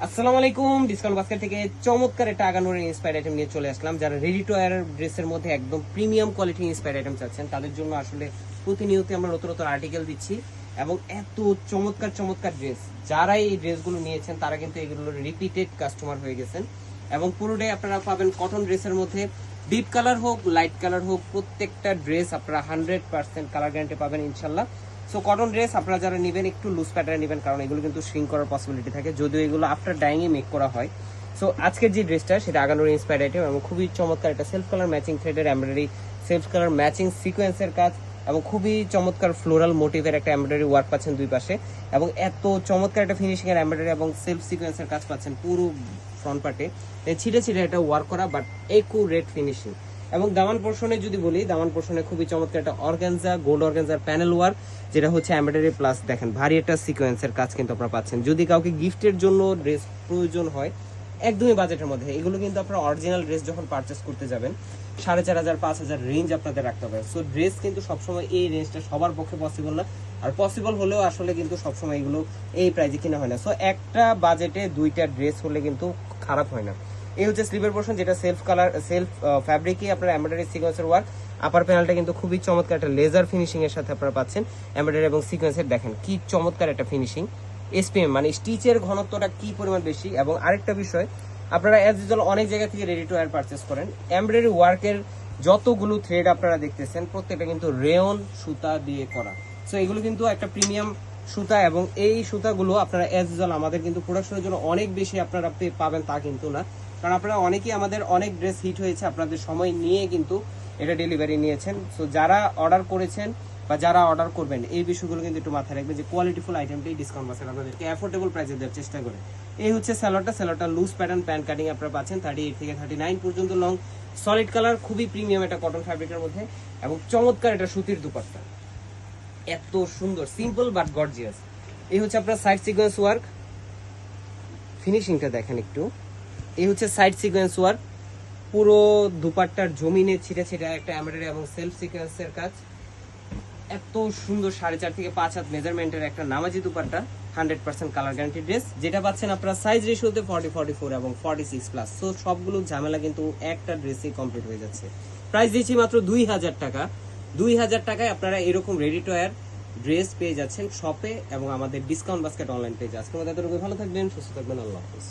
আসসালামু আলাইকুম। Discount basket থেকে চমৎকার একটা আগানোর ইন্সপায়ার আইটেম নিয়ে চলে আসলাম। যারা রেডি টু ওয়্যার ড্রেসের মধ্যে একদম প্রিমিয়াম কোয়ালিটি ইন্সপায়ার আইটেম চাচ্ছেন তাদের জন্য আসলে প্রতিনিয়ত আমরা নতুন নতুন আর্টিকেল দিচ্ছি এবং এত চমৎকার চমৎকার ড্রেস, যারা এই ড্রেসগুলো নিয়েছেন তারা কিন্তু এগুলোর রিপিটেড কাস্টমার হয়ে গেছেন। এবং পুরোটাই আপনারা পাবেন কটন ড্রেসের মধ্যে, ডিপ কালার হোক লাইট কালার হোক, প্রত্যেকটা ড্রেস আপনারা 100% কালার গ্যারান্টি পাবেন ইনশাল্লাহ। সো কটন ড্রেস আপনারা যারা নেবেন একটু লুজ প্যাটার্ন নেবেন, কারণ এগুলো কিন্তু শ্রিঙ্ক করার পসিবিলিটি থাকে, যদিও এগুলো আফটার ডাইংয়ে মেক করা হয়। সো আজকের যে ড্রেসটা সেটা আগানোর ইন্সপায়ার্ড আইটেম এবং খুবই চমৎকার একটা সেলফ কালার ম্যাচিং থ্রেডের এমব্রয়ডারি, সেলফ কালার ম্যাচিং সিকোয়েন্সের কাজ এবং খুবই চমৎকার ফ্লোরাল মোটিভের একটা এমব্রয়ডারি ওয়ার্ক পাচ্ছেন দুই পাশে, এবং এত চমৎকার একটা ফিনিশিং এর এমব্রয়ডারি এবং সেলফ সিকোয়েন্সের কাজ পাচ্ছেন পুরো ফ্রন্ট পার্টে। ছিটে ছিটে একটা ওয়ার্ক করা বাট একুরেট ফিনিশিং। এবং দামান পোর্শনে যদি বলি, দামান পোর্শনে খুবই চমৎকার একটা organza, gold organza panel work, যেটা হচ্ছে এমব্রয়ডারি প্লাস দেখেন ভারী একটা সিকোয়েন্সের কাজ কিন্তু আপনারা পাচ্ছেন। যদি কাউকে গিফটের জন্য ড্রেস প্রয়োজন হয় একদমই বাজেটের মধ্যে, এগুলো কিন্তু আপনারা অরিজিনাল ড্রেস যখন পারচেস করতে যাবেন 4,500 5,000 রেঞ্জ আপনাদের রাখতে হবে। সো ড্রেস কিন্তু সবসময় এই রেঞ্জটা সবার পক্ষে পসিবল না, আর পসিবল হলেও আসলে কিন্তু সবসময় এগুলো এই প্রাইজে কিনা হয় না। সো একটা বাজেটে দুইটা ড্রেস হলে কিন্তু খারাপ হয় না। এই হচ্ছে স্লিভের পোর্শন, যেটা সেলফ কালার সেলফ ফ্যাব্রিকে আপনার এমব্রয়ডারি সিকোয়েন্সের ওয়ার্ক। আপার প্যানেলটা কিন্তু খুবই চমৎকার একটা লেজার ফিনিশিং এর সাথে আপনারা পাচ্ছেন এমব্রয়ডারি এবং সিকোয়েন্সের। দেখেন কি চমৎকার একটা ফিনিশিং, এসপিএম মানে স্টিচের ঘনত্বটা কি পরিমাণ বেশি। এবং আরেকটা বিষয়, আপনারা অ্যাজ ইউজুয়াল অনেক জায়গা থেকে রেডি টু ওয়্যার পারচেস করেন, এমব্রয়ডারি ওয়ার্কের যতগুলো থ্রেড আপনারা দেখতেছেন প্রত্যেকটা কিন্তু রেয়ন সুতা দিয়ে করা। সো এগুলো কিন্তু একটা প্রিমিয়াম সুতা, এবং এই সুতাগুলো আপনারা অ্যাজ ইউজুয়াল আমাদের কিন্তু প্রোডাকশনের জন্য অনেক বেশি আপনারা পাবেন তা কিন্তু না, কারণ আপনারা অনেকেই আমাদের অনেক ড্রেস হিট হয়েছে, আপনাদের সময় নিয়ে কিন্তু এটা ডেলিভারি নিয়েছেন। সো যারা অর্ডার করেছেন বা যারা অর্ডার করবেন এই বিষয়গুলো কিন্তু একটু মাথায় রাখবেন যে কোয়ালিটিফুল আইটেমটাই ডিসকাউন্ট পাচ্ছেন আপনাদেরকে অ্যাফোর্ডেবল প্রাইসে দেওয়ার চেষ্টা করে। এই হচ্ছে স্যালোয়ারটা লুজ প্যাটার্ন প্যান্ট কাটিং আপনারা পাচ্ছেন 38 থেকে 39 পর্যন্ত লং, সলিড কালার, খুবই প্রিমিয়াম একটা কটন ফ্যাব্রিকের মধ্যে এবং চমৎকার একটা সুতির দুপাট্টা, এত সুন্দর সিম্পল বাট গর্জিয়াস। এই হচ্ছে আপনার সাইড সিকোয়েন্স ওয়ার্ক, ফিনিশিংটা দেখেন একটু। এই হচ্ছে সাইড সিকোয়েন্স ওয়ার্ক, পুরো দুপাট্টার জমিনে ছিটে ছিটে একটা এমব্রয়ডারি এবং সেলফ সিকোয়েন্সের কাজ, এত সুন্দর 4.5 থেকে 5 হাত মেজারমেন্টের একটা নামাজি দুপাট্টা, 100% কালার গ্যারান্টি ড্রেস, যেটা পাচ্ছেন আপনারা সাইজ রেশিওতে 40 44 এবং 46 প্লাস। সো সবগুলো ঝামেলা কিন্তু একটা ড্রেসেই কমপ্লিট হয়ে যাচ্ছে। প্রাইস দিচ্ছি মাত্র 2,000 টাকা। 2,000 টাকায় আপনারা এরকম রেডি টু ওয়্যার ড্রেস পেয়ে যাচ্ছেন শপে এবং আমাদের ডিসকাউন্ট বাস্কেট অনলাইন পেজে। আজকের মধ্যে এতটুকু, ভালো থাকবেন, সুস্থ থাকবেন, আল্লাহ হাফেজ।